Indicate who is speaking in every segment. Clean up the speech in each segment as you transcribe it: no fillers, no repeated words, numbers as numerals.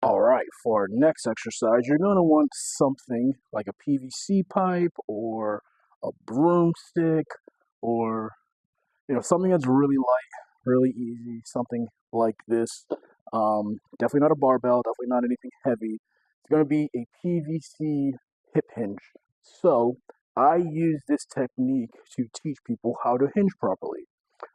Speaker 1: All right, for our next exercise, you're going to want something like a PVC pipe or a broomstick or something that's really light, really easy, something like this. Definitely not a barbell, definitely not anything heavy. It's going to be a PVC hip hinge. So I use this technique to teach people how to hinge properly.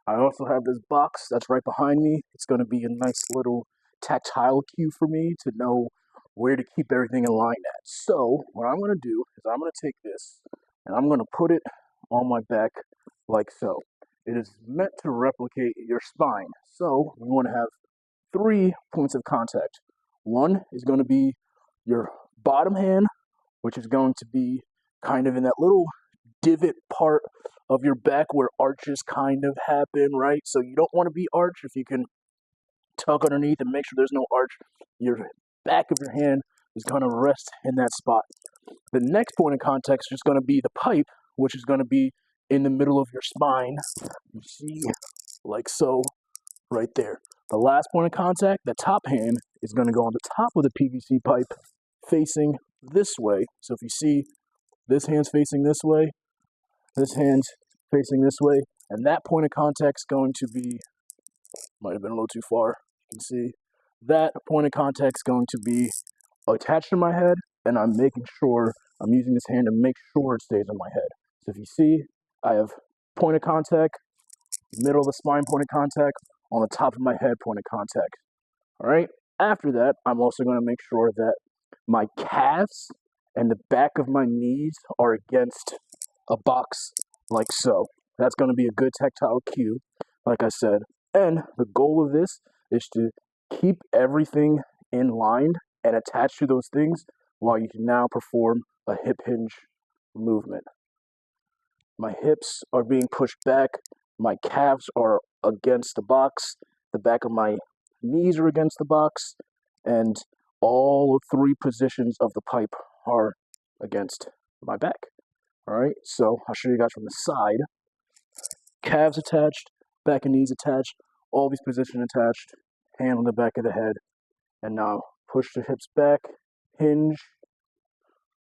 Speaker 1: I also have this box that's right behind me. It's going to be a nice little tactile cue for me to know where to keep everything in line at. So what I'm going to do is I'm going to take this and I'm going to put it on my back like so. It is meant to replicate your spine. So we want to have 3 points of contact. One is going to be your bottom hand, which is going to be kind of in that little divot part of your back where arches kind of happen, right? So you don't want to be arched. If you can tuck underneath and make sure there's no arch, your back of your hand is going to rest in that spot. The next point of contact is just going to be the pipe, which is going to be in the middle of your spine. You see, like so, right there. The last point of contact, the top hand, is going to go on the top of the PVC pipe facing this way. So if you see, this hand's facing this way, this hand's facing this way, and that point of contact is going to be, might have been a little too far, you can see, that point of contact is going to be attached to my head, and I'm making sure, I'm using this hand to make sure it stays on my head. So if you see, I have point of contact, middle of the spine point of contact, on the top of my head point of contact. All right, after that, I'm also going to make sure that my calves and the back of my knees are against a box like so. That's going to be a good tactile cue, like I said. And the goal of this is to keep everything in line and attached to those things while you can now perform a hip hinge movement. My hips are being pushed back, my calves are against the box, the back of my knees are against the box, and all 3 positions of the pipe are against my back. All right, so I'll show you guys from the side. Calves attached, back and knees attached, all these positions attached, hand on the back of the head, and now push the hips back, hinge,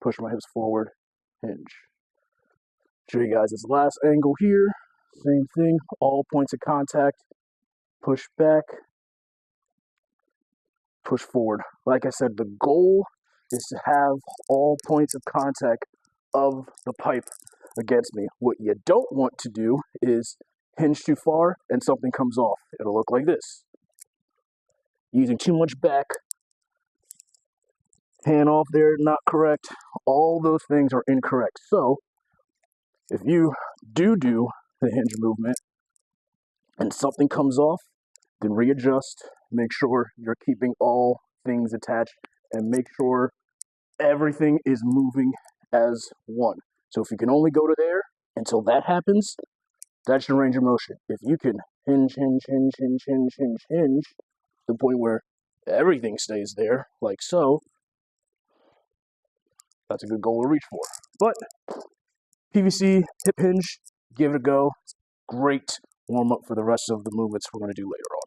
Speaker 1: push my hips forward, hinge. Show you guys this last angle here, same thing, all points of contact, push back, push forward. Like I said, the goal is to have all points of contact of the pipe against me. What you don't want to do is hinge too far and something comes off. It'll look like this. Using too much back, hand off there, not correct. All those things are incorrect. So if you do the hinge movement and something comes off, then readjust, make sure you're keeping all things attached, and make sure everything is moving as one. So if you can only go to there until that happens, that's your range of motion. If you can hinge, hinge, hinge, hinge, hinge, hinge, hinge, to the point where everything stays there, like so, that's a good goal to reach for. But PVC hip hinge, give it a go. Great warm up for the rest of the movements we're going to do later on.